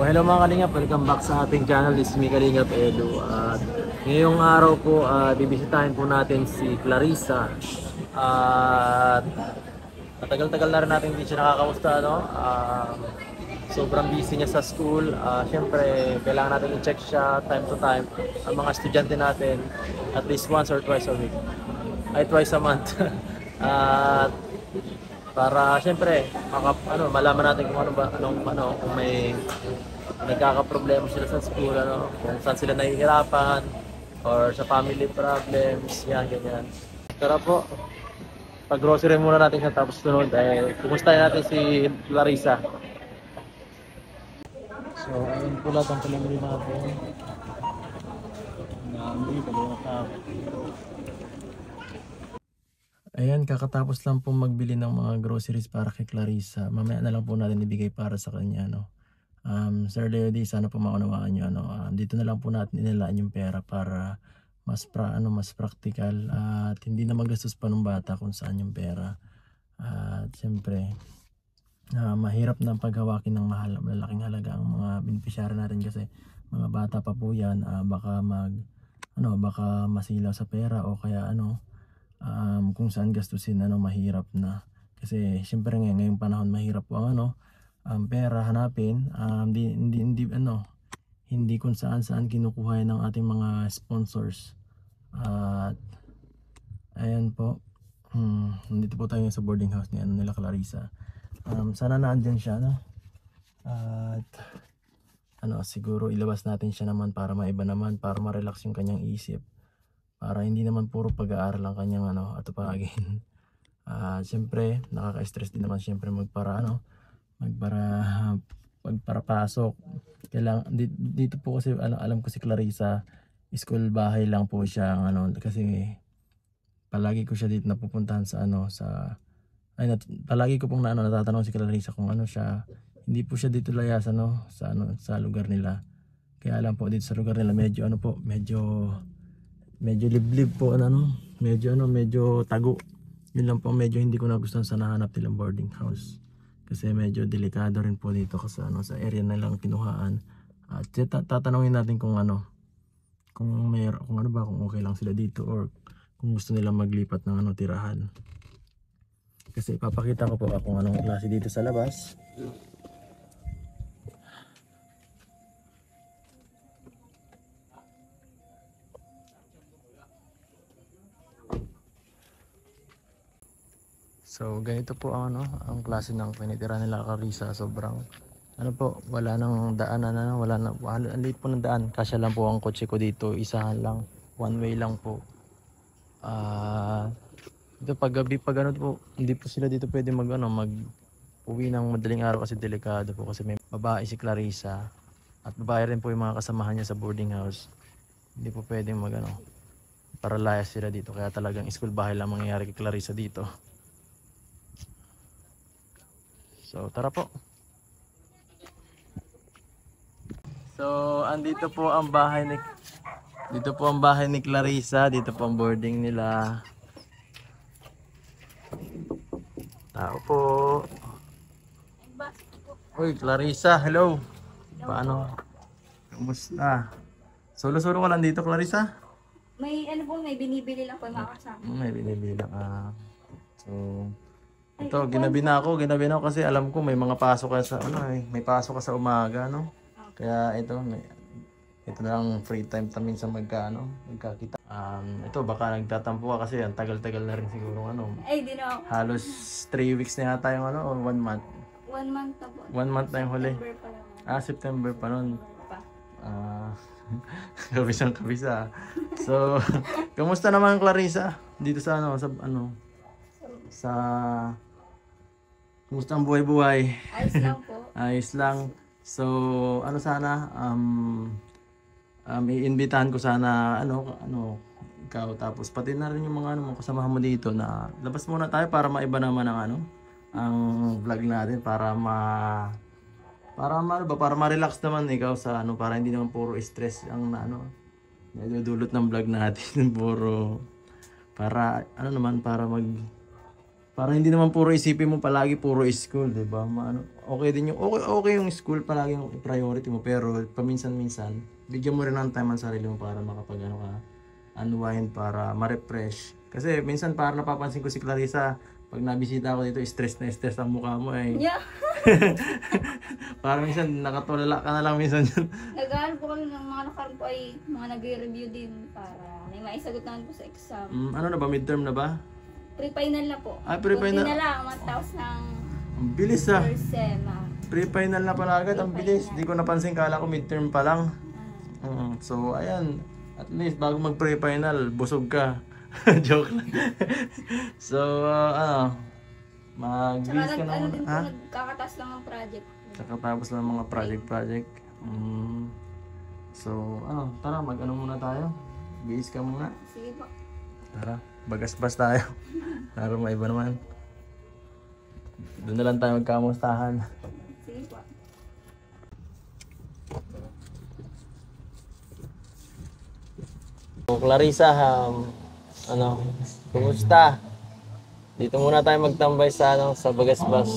Hello mga Kalingap, welcome back sa ating channel. This is me Kalingap Edu. At ngayong araw po, bibisitahin po natin si Clarissa. At matagal-tagal na rin natin hindi siya nakakamusta, no? Sobrang busy niya sa school. Siyempre, kailangan natin i-check siya time to time. Ang mga estudyante natin, at least once or twice a week. Ay, twice a month. At para siyempre malaman natin kung kung may nagkakaproblema sila sa school, kung saan sila nahihirapan or sa family problems, yan ganyan. Tara po, pag-grocery muna natin siya tapos sunod kumustahin natin si Clarissa. So ayun po lahat ang palamili natin. Ayan, kakatapos lang po magbili ng mga groceries para kay Clarissa. Mamaya na lang po natin ibigay para sa kanya, no. Sir Leo, sana po maunawaan niyo, dito na lang po natin inilaan yung pera para mas practical at hindi na magastos pa ng bata kung saan yung pera. At siyempre, mahirap na paghawakin ng malaking halaga ang mga beneficiary natin kasi mga bata pa po yan. Baka masilaw sa pera o kaya kung saan gastusin, mahirap na kasi syempre ngayong panahon mahirap po ang pera hanapin. Hindi kung saan kinukuha ng ating mga sponsors. At ayan po, nandito po tayo sa boarding house nila Clarissa. Sana naandyan siya, at siguro ilabas natin siya naman para maiba naman, para ma-relax yung kanyang isip, para hindi naman puro pag-aaral ang kanyang atupagin. Siyempre nakaka-stress din naman siyempre magparapasok. Kailangan dito po kasi alam ko si Clarissa, school bahay lang po siya kasi palagi ko siya dito napupuntahan palagi ko pong natatanong si Clarissa kung siya, hindi po siya dito layas sa lugar nila. Kaya alam po dito sa lugar nila medyo liblib po, medyo tago. Yun lang po medyo hindi ko nagustuhan sa nahanap nilang boarding house. Kasi medyo delikado rin po dito kasi sa area na lang kinuhaan. At tatanungin natin kung kung okay lang sila dito or kung gusto nila maglipat ng tirahan. Kasi ipapakita ko po kung anong klase dito sa labas. So ganito po ang klase ng pinitira nila Clarissa. Sobrang wala nang daanan, ang liit po ng daan. Kasya lang po ang kotse ko dito, isahan lang, one way lang po. Ito pag gabi po, hindi po sila dito pwede uwi ng madaling araw kasi delikado po, kasi may babae si Clarissa at babae rin po yung mga kasamahan niya sa boarding house. Hindi po pwedeng para layas sila dito, kaya talagang school bahay lang mangyayari kay Clarissa dito. So tara po. So andito po ang bahay ni Clarissa, dito po ang boarding nila. Tao po. Uy Clarissa, hello. Paano? Kumusta? Solo-solo ka lang dito, Clarissa? May binibili lang po yung mga kasama. May binibili lang. So ito, ginabi na ako kasi alam ko may mga pasok ka sa may pasok ka sa umaga, Kaya ito na lang free time namin sa magkakita. Ito baka nagtatampo ka kasi ang tagal-tagal na rin siguro Ay, di na. Halos 3 weeks na yata yung or 1 month. 1 month na po. 1 month na yung huli. September pa lang. September pa nun. Kabisang-kabisa. So, kamusta naman Clarissa? Dito sa sa kumusta ang buhay-buhay? Ayos lang po. Ayos lang. So, sana iimbitahan ko sana ikaw, tapos pati na rin yung mga kasamahan mo dito na labas muna tayo para maiba naman ang vlog natin, para ma-relax naman ikaw sa para hindi naman puro stress ang medyo dulot ng vlog natin. Puro para para Para hindi naman puro isipin mo palagi puro school, 'di ba? Okay din yung okay yung school palagi yung priority mo, pero paminsan-minsan bigyan mo rin ng time ang sarili mo para makapag ano ka, unwind, para ma-refresh. Kasi minsan para napapansin ko si Clarissa, pag nabisita ako dito, stress na stress ang mukha mo eh. Yeah. Parang minsan nakatulala ka na lang minsan. Nag-aaral po kami ng mga nakaraan po ay mga nag-review din para may maisagot naman po sa exam. Ano na ba, midterm na ba? Pre-final na po. Ah, pre-final. Kunti na lang, matapos ng Ang bilis ah. first sem. Pre-final na pala agad, ang bilis. Di ko napansin, kala ko midterm pa lang. So, ayan. At least, bago mag-pre-final, busog ka. Joke lang. So, mag-bis ka Ano naman. din po, Ha? nagkakatas lang ng project. Tsaka tapos lang mga project. So, tara, mag-ano muna tayo. Bis ka muna. Sige po. Tara, bagas-bas tayo. Para maiba naman. Doon na lang tayo magkamustahan. Sige po. So, Clarissa, kumusta? Dito muna tayo magtambay sa sa Bagasbas.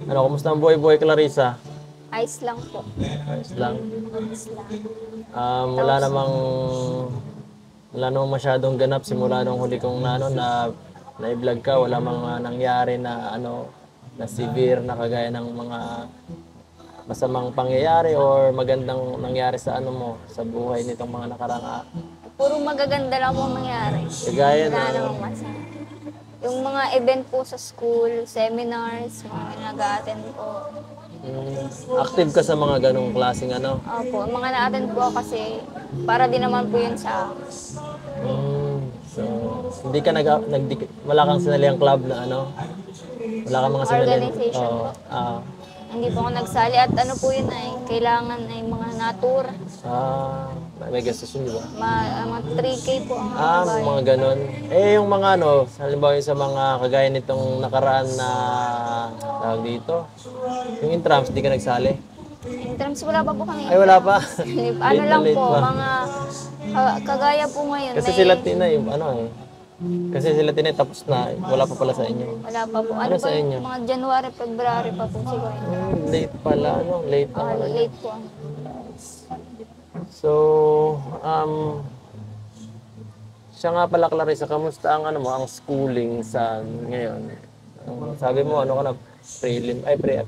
Kumusta ang buhay-buhay, Clarissa? Ice lang po. Ayos lang. Ice lang. Wala namang masyadong ganap simula nung huli kong na-vlog ka. Wala mga nangyari na na severe na kagaya ng mga masamang pangyayari or magandang nangyari sa sa buhay nitong mga nakarang Puro magaganda lang po mangyari. kagaya Wala na namang masama. Yung mga event po sa school, seminars, mga nag-a-attend po. active ka sa mga ganong klaseng Opo, mga na-attend po kasi para din naman po yun sa So, hindi ka wala kang sinaliang club na wala kang mga sinaliang Organization Oo. po. Hindi po ako nagsali at po yun ay kailangan ay mga natur. May gastos yun, di ba? Mga 3K po ang bayad. Mga ganon. Yung mga halimbawa yung sa mga kagaya nitong nakaraan na tawag dito. Yung intrams, di ka nagsali? In terms, wala pa po kami. Ay, wala pa. Ano lang late po, pa. mga kagaya po ngayon. Kasi may- sila Tina yung Kasi sila Tina tapos na, wala pa pala sa inyo. Wala pa po. Ano Ano sa pa, inyo? mga January, February pa po siguro. Late pala, late na pala. Late po. So, siya nga pala, Clarissa, kamusta ang ang schooling sa ngayon? Sabi mo, ka na,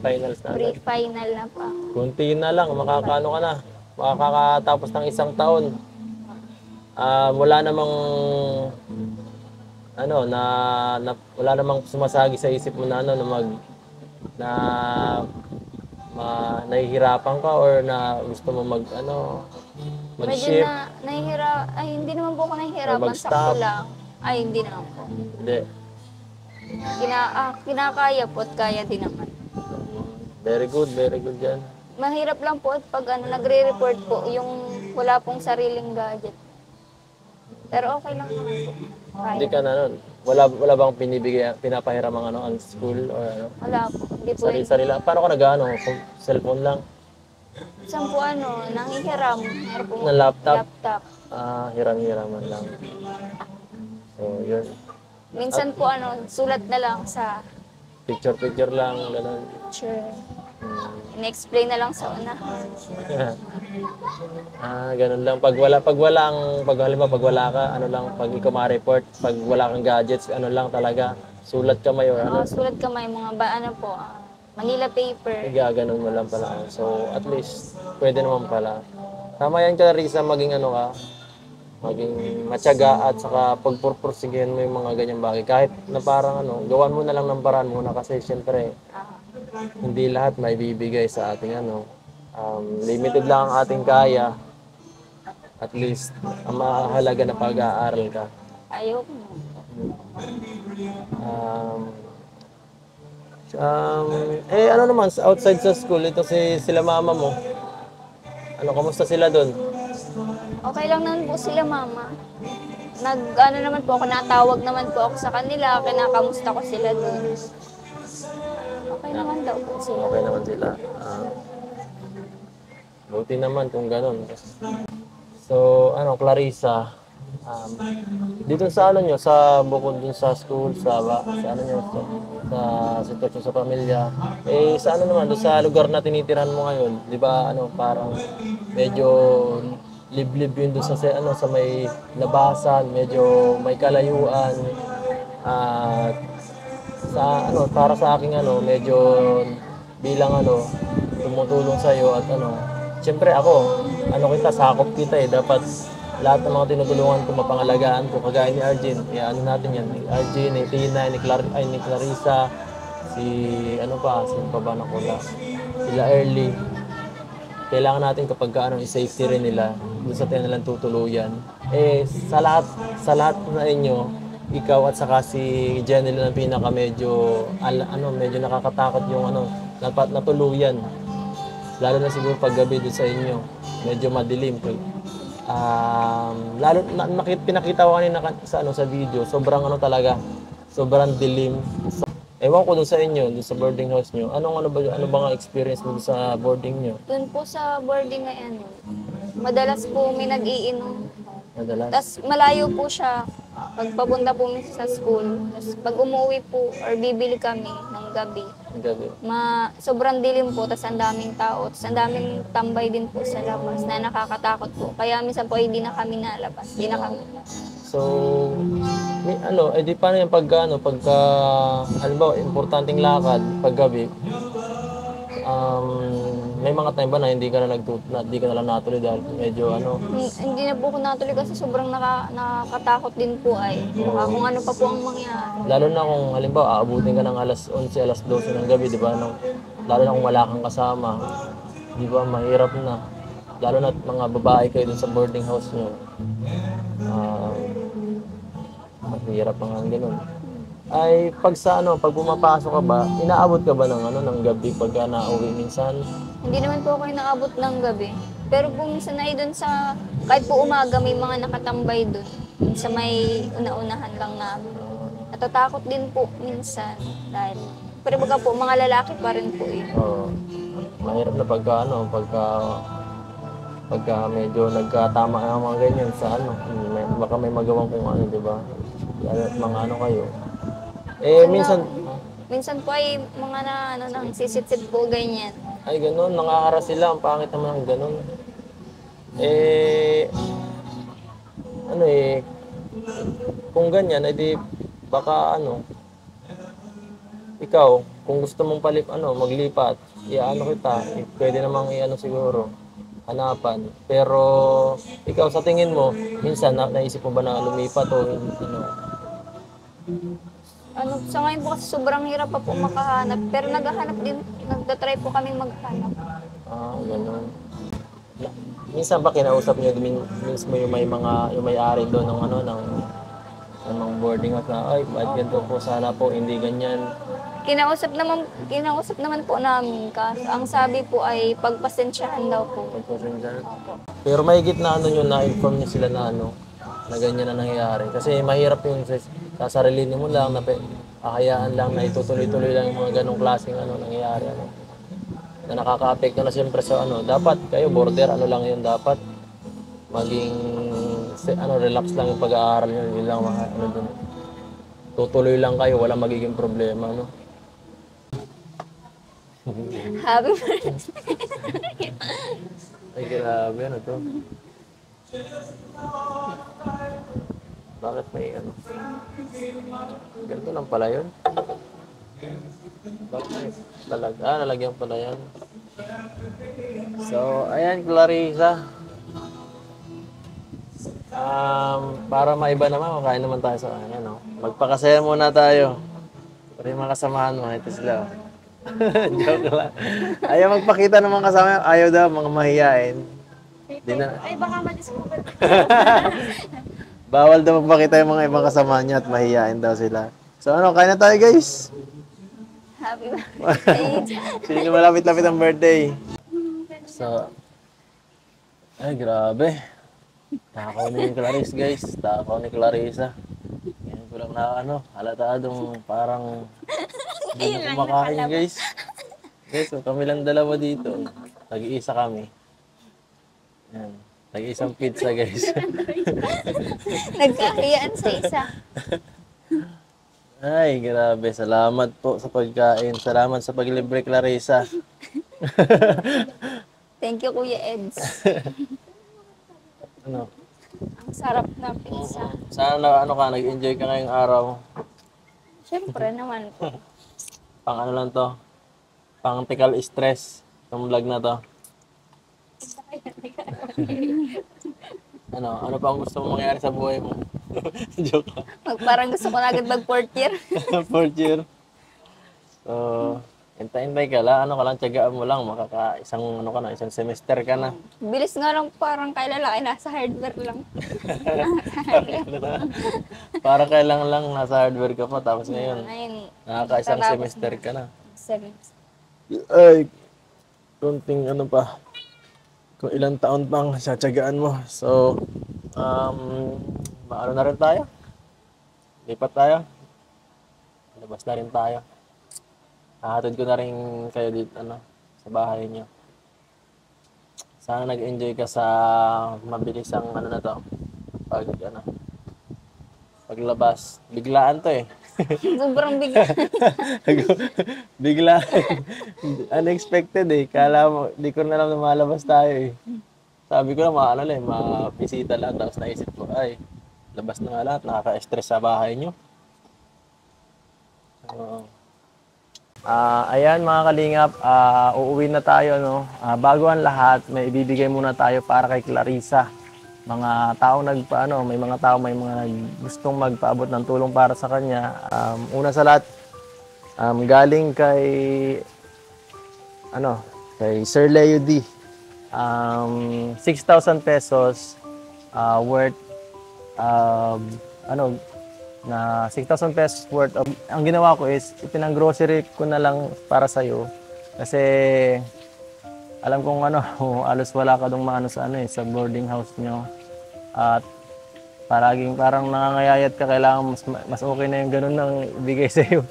finals na. Pre-final na pa. Kunti na lang, makakaano ka na. Makakatapos ng isang taon. Wala namang wala namang sumasagi sa isip mo na nahihirapan ka or na gusto mo Medyo mag-shift. hindi naman po ako nahihirapan. mag-stop. Sakto lang. Ay, hindi naman po. Hindi. Kinakaya po at kaya din naman. Very good yan. Mahirap lang po at pag nagre-report po, yung wala pong sariling gadget. Pero okay lang naman po. Hindi Kaya. ka na wala bang pinapahiram ang school or Wala po. Hindi po sarili lang. Paano ka cellphone lang? Isang po nanghihiram. Meron po Na laptop? laptop. Hiram-hiraman lang. So, yun. Minsan po sulat na lang sa Picture lang, gano'n. picture. In-explain na lang sa una. Ganun lang. Pag wala ka, pag ikaw ma-report, pag wala kang gadgets, lang talaga, sulat kamay or Sulat kamay, mga Manila paper. ganun mo lang pala. So, at least, pwede naman pala. Tama yan, Clarissa, maging maging matyaga at saka pagpurpursigihan mo yung mga ganyang bagay. Kahit na parang gawan mo na lang ng paraan muna kasi syempre, hindi lahat may bibigay sa ating limited lang ang ating kaya. At least, ang mahalaga na pag-aaral ka. Ayoko. Ano naman, outside sa school, ito sila mama mo. Kamusta sila doon? Okay lang naman po sila, mama. Naman po ako, natawag naman po ako sa kanila, kinakamusta ko sila doon. Okay naman daw po sila. Okay naman sila. Buti naman kung ganun. So, Clarissa, Dito sa ano nyo, sa bukod dun sa school, sa ano nyo, sa sitwasyon sa pamilya, eh sa ano naman, doon sa lugar na tinitirahan mo ngayon, di ba ano, parang medyo liblib yun doon ano, sa may labasan, medyo may kalayuan, at sa ano, para sa aking ano, medyo bilang ano, tumutulong sa iyo at ano, siyempre ako, ano kita, sakop kita eh, dapat lahat ng mga tinutulungan ko, mapangalagaan ko, kagaya ni Arjun, ano natin yan, ni Arjun, ni Tina, ni Clarissa, si, ano pa, sino pa ba nakula, sila Early, kailangan natin kapag ano, i-safety rin nila, doon sa nilang tutuluyan. Eh, sa lahat na inyo, ikaw at saka si Jenny ang pinaka medyo, ano, medyo nakakatakot yung ano, natuluyan. Lalo na siguro pag gabi doon sa inyo, medyo madilim. Lalo pinakita ko kanina sa ano sa video, sobrang ano talaga, sobrang dilim. Ewan ko doon sa inyo, doon sa boarding house nyo. Ano ba ang experience mo doon sa boarding nyo? Doon po sa boarding na yan, madalas po may nag-iinom. Madalas? Tapos malayo po siya. Pag papunta po minsan sa school, tapos pag umuwi po or bibili kami ng gabi, Ang gabi. sobrang dilim po, tapos ang daming tao, tapos ang daming tambay din po sa labas na nakakatakot po. Kaya minsan po hindi na kami nalabas, hindi na kami. So, may ano, di paano yung pagka, halimbawa, importanteng lakad, paggabi, may mga time ba na hindi ka na hindi ka na lang natuloy dahil medyo ano, Hindi na po ako natuloy kasi sobrang nakakatakot din po ay. Baka kung ano pa po ang mangyari. lalo na kung halimbawa aabutin ka ng alas 11, alas 12 ng gabi, di ba? Lalo na kung wala kang kasama, di ba? Mahirap na. Lalo na mga babae kayo dun sa boarding house nyo. Mahirap ang ganun. Ay pag sa ano, pag pumapasok ka ba, inaabot ka ba ng ano ng gabi pag nauwi minsan? Hindi naman po ako inaabot ng gabi. Pero po minsan ay doon sa, kahit po umaga may mga nakatambay doon. Sa may una-unahan lang namin. Natatakot din po minsan. Dahil, pero baga po, mga lalaki pa rin po eh. Oo. Mahirap na pagka medyo nagkatama ang mga ganyan sa ano, baka may magawang kung ano, di ba? Lalo at mga ano kayo. Eh, minsan, Minsan po ay mga nang sisit-sit po ganyan. ay ganun, nangaharas sila, ang pangit naman ng ganun. Eh, ano eh, kung ganyan, edi baka ano, ikaw, kung gusto mong maglipat, iaano kita, pwede namang iano siguro, hanapan. Pero, ikaw sa tingin mo, minsan naisip mo ba na lumipat o ano? Sa ngayon po kasi sobrang hirap pa po makahanap. Pero naghahanap din, nagtatry po kami maghanap. Ganun. Minsan ba kinausap niyo mismo yung yung may-ari doon ng ng boarding house na, ay, ba't ganito po, sana po, hindi ganyan. Kinausap naman po namin kasi ang sabi po ay pagpasensyahan daw po. Pagpasensyahan. Opo. Pero mahigit na nyo, na-inform niyo sila na na ganyan na nangyayari. Kasi mahirap yung sasarilinin mo lang, ahayaan lang na itutuloy-tuloy lang yung mga ganong klaseng nangyayari. Na nakaka-apekto na siyempre sa dapat kayo border, lang yun dapat. Maging, relax lang yung pag-aaral nyo, yun lang dun. Tutuloy lang kayo, walang magiging problema, Happy birthday. Ay, grabe, to? Bakit may ganito lang pala yun? Bakit? Nalagyan pala yan. So, ayan, Clarissa. Para maiba naman, makain naman tayo sa magpakasaya muna tayo. Para yung mga kasamahan mo, ito sila. Joke lang. Ayaw magpakita ng mga kasama, ayaw daw, mga mahiyain. Ay, baka madiscover. Bawal daw magpakita yung mga ibang kasama niya at mahiyain daw sila. So kain na tayo guys. Happy birthday. Sino malapit-lapit ang birthday? So, ay grabe. Takaw ni Clarissa guys. Takaw ni Clarissa. Ngayon ko lang na halatadong parang hindi na kumakain guys. Guys, so kami lang dalawa dito. Nag-iisa kami. Yan. Nag-isang pizza, guys. Nagkakayaan sa isa. Ay, grabe. Salamat po sa pagkain. Salamat sa paglibre, Clarissa. Thank you, Kuya Eds. Ano? Ang sarap na pizza. Sana na, ano ka, nag-enjoy ka ngayong araw. Siyempre naman po. Pang ano lang to. Pang tikal stress. Itong vlog na to. Ano pa ang gusto mong mangyari sa buhay mo? Joke lang. Parang gusto ko na agad mag-fourth year. Fourth year. So, hintay-hintay ka lang. Ano ka lang, tiyagaan mo lang. Isang semester ka na. Bilis nga lang parang kay lalaki, nasa hardware lang. Para kailang lang nasa hardware ka pa. Tapos ngayon, Ayun, nakaka-isang tatapos semester ka na. 7. Ay, konting ano pa. Kung ilang taon pang satiyagaan mo. So, maano na rin tayo? Lipat tayo. Labas na rin tayo. Hahatid ko na rin kayo dito, sa bahay niyo. Sana nag-enjoy ka sa mabilisang na to. Paglabas. Biglaan to eh. Sobrang bigla. Bigla. Unexpected eh. Kala mo, di ko na alam na malabas tayo eh. Sabi ko na mabisita lang. Tapos naisip ko, ay, labas na nga lahat. Nakaka-stress sa bahay nyo. Ayan mga kalingap, uuwi na tayo. Bago ang lahat, may ibibigay muna tayo para kay Clarissa. Mga tao may mga tao gustong magpaabot ng tulong para sa kanya. Una sa lahat, galing kay Sir Leo D. 6,000 pesos worth na 6,000 pesos worth of, ang ginawa ko is ipinang-grocery ko na lang para sa iyo kasi alam kong alos wala ka dong maano sa sa boarding house nyo. At parang nangangayayat ka, kailangan mas okay na yung ganun nang ibigay sa iyo.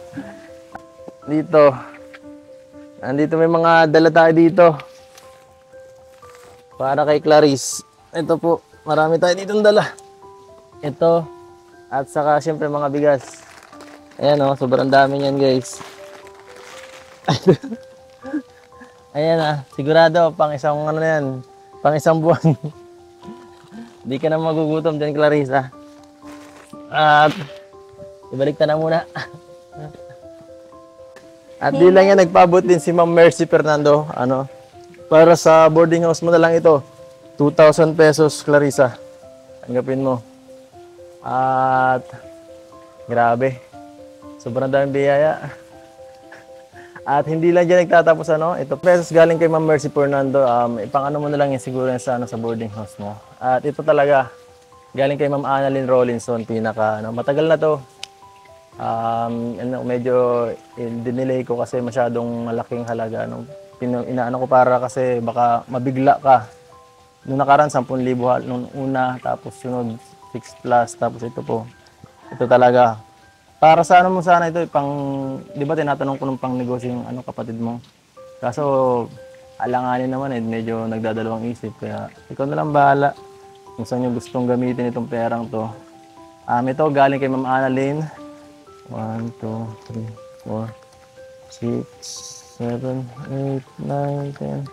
Andito may mga dala tayo dito. Para kay Clarice. Ito po, marami tayo ditong dala. Ito, at saka siyempre mga bigas. Ayan sobrang dami niyan, guys. Ayan sigurado pang isang pang isang buwan. Di ka na magugutom dyan, Clarissa. At ibalik na muna. At di lang yan, nagpaabot din si Ma'am Mercy Fernando. Para sa boarding house mo na lang ito. 2,000 pesos, Clarissa. Tanggapin mo. At grabe. Sobrang daming biyaya. At hindi lang dyan nagtatapos ito pesos galing kay Ma'am Mercy Fernando. Ipang mo na lang yan siguro sa sa boarding house mo. At ito talaga galing kay Ma'am Annalyn Rollinson, pinaka matagal na to. Medyo dinelay ko kasi masyadong malaking halaga inaano ko para kasi baka mabigla ka. Nung nakaraan 10,000 nung una, tapos sunod 6 plus, tapos ito po. Ito talaga. Para sa mo sana ito, di ba tinatanong ko nung pang negosyo yung kapatid mo. Kaso, alanganin naman medyo nagdadalawang isip. Kaya, ikaw na lang bahala kung saan nyo gustong gamitin itong perang to. Ito, galing kay Ma'am Annalyn. 1, 2, 3, 4, 6, 7, 8, 9, 10,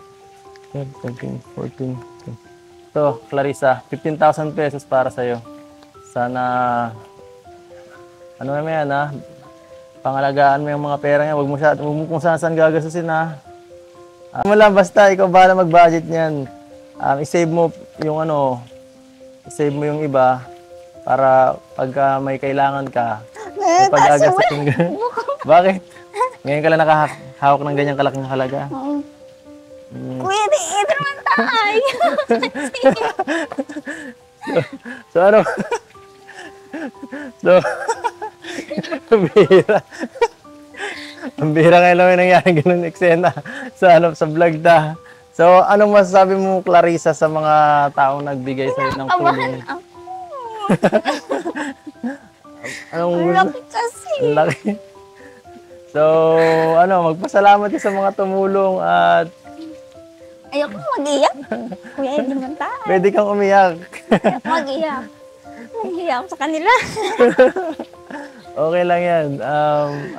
11, 12, 13, 14. Ito, Clarissa, 15,000 pesos para sa'yo. Sana pangalagaan mo yung mga pera niya. Huwag mo kung saan gagastusin mo lang, basta ikaw bahala mag-budget niyan. I-save mo yung i-save mo yung iba para pagka may kailangan ka, may pag-agastusin ka. Bakit? Ngayon ka lang nakahawak ng ganyang kalaking halaga. Kuya, ito naman tayo. Ang bihira. Ang bihira ngayon lang may nangyari ganun eksena sa vlog ta. So, anong masasabi mo, Clarissa, sa mga taong nagbigay sa'yo ng tulong? Ang laki kasi. Ang laki. So, magpasalamat ka sa mga tumulong at Ayoko mag-iyak. Kuya, hindi naman tayo. Pwede kang umiyak. Ayoko mag-iyak. Nahihiya ako sa kanila. Okay lang yan.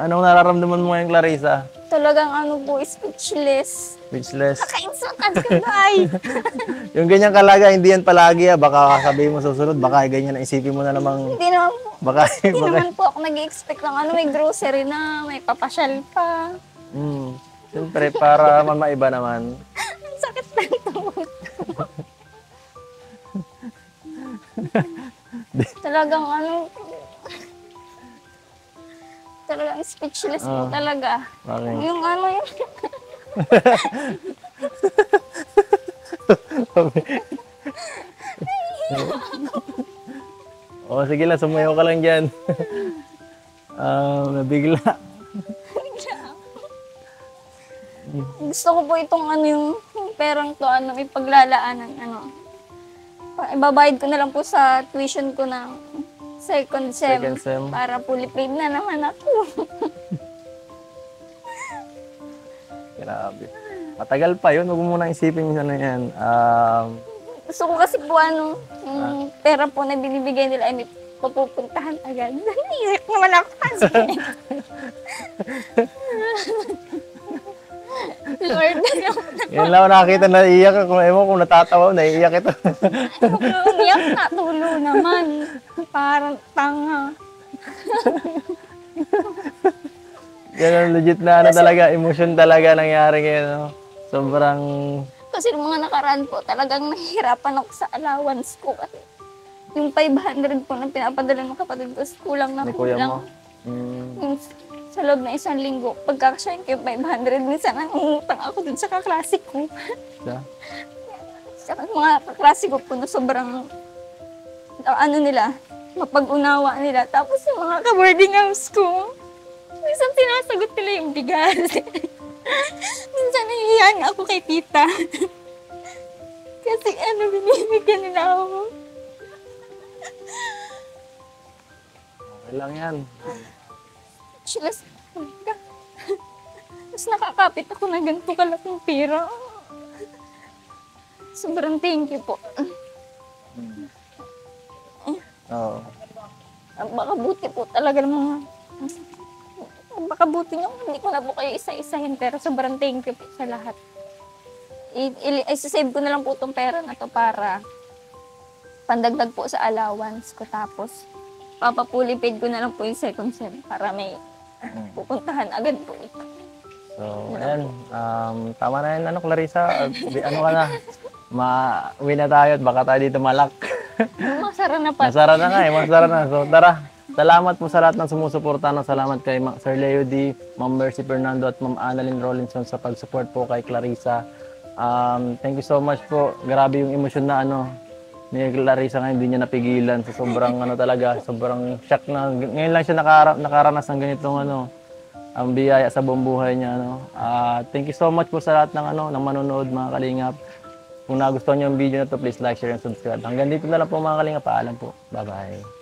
Anong nararamdaman mo ngayon, Clarissa? Talagang ano po, speechless. Speechless. Kakainsultan ka ba ay? Yung ganyan kalaga, hindi yan palagi baka sabihin mo susunod, baka ganyan na isipin mo na namang, Hindi naman po. baka, Hindi baka. naman po ako nag-expect ng ano, may grocery na, may papasyal pa. Siyempre, para maiba naman. Ang sakit ng tuhod. Talagang ano, talagang speechless po talaga. Okay. Yung ano yun. O, sige lang, sumayaw ka lang dyan. Nabigla. Gusto ko po itong ano yung perang to, ano, ipaglalaanan, ano. Ibabayad ko na lang po sa tuition ko ng second sem. Second sem. Para fully paid na naman ako. Grabe. Matagal pa yun, huwag mo munang isipin yung ano yan. Gusto ko kasi po ano, yung pera po na binibigay nila ay may papupuntahan agad. Naiyak naman ako kasi. Lord, Yan lang ako nakakita na iiyak ako. Ewan kung natatawa, naiiyak ito. ano umiyak na tulo naman. Parang tanga. Yan ang legit na ano talaga, emotion talaga nangyari ngayon. No? Sobrang, Kasi yung mga nakaraan po, talagang nahihirapan ako sa allowance ko. Kasi yung 500 po na pinapadala ng kapatid ko, kulang na ni kuya kulang. mo. Yung sa loob ng isang linggo, pagkakasyahin ko yung 500, minsan nangungutang ako dun sa kaklase ko. Siya? Sa mga kaklase ko po na sobrang, ano nila, mapag-unawa nila. Tapos yung mga ka-boarding house ko, minsan sinasagot nila yung bigas. Minsan nahihiyaan ako kay tita. Kasi ano, binibigyan nila ako. Okay lang yan. Shilas, tapos nakakapit ako na ganito kalaking pera. Sobrang thank you po. Oo. Baka buti po talaga ng mga... Baka buti nyo, hindi ko na po kayo isa-isahin, pero sobrang thank you po sa lahat. Isasave ko na lang po itong pera na to para pandagdag po sa allowance ko. Tapos, papapuli paid ko na lang po yung second sem para may pupuntahan agad po ito. So, ayan. Tama na yan, ano, Clarissa. Ano ka na? Uwi na tayo at baka tayo dito malak. Masara na pa. Masara na nga eh, masara na. So, tara. Salamat po sa lahat ng sumusuporta. No? Salamat kay Sir Leo D, Ma'am Mercy Fernando at Ma'am Annalyn Rollinson sa pag-support po kay Clarissa. Thank you so much po. Grabe yung emosyon na ano ni Clarissa ngayon, hindi niya napigilan. So, sobrang ano talaga, sobrang shock na. Ngayon lang siya nakaranas ng ganitong ano, ang biyaya sa buong buhay niya. No? Thank you so much po sa lahat ng ano, ng manonood mga kalingap. Kung nagustuhan niyo ang video na to, please like, share, and subscribe. Hanggang dito na lang po mga kalingap. Paalam po. Bye-bye.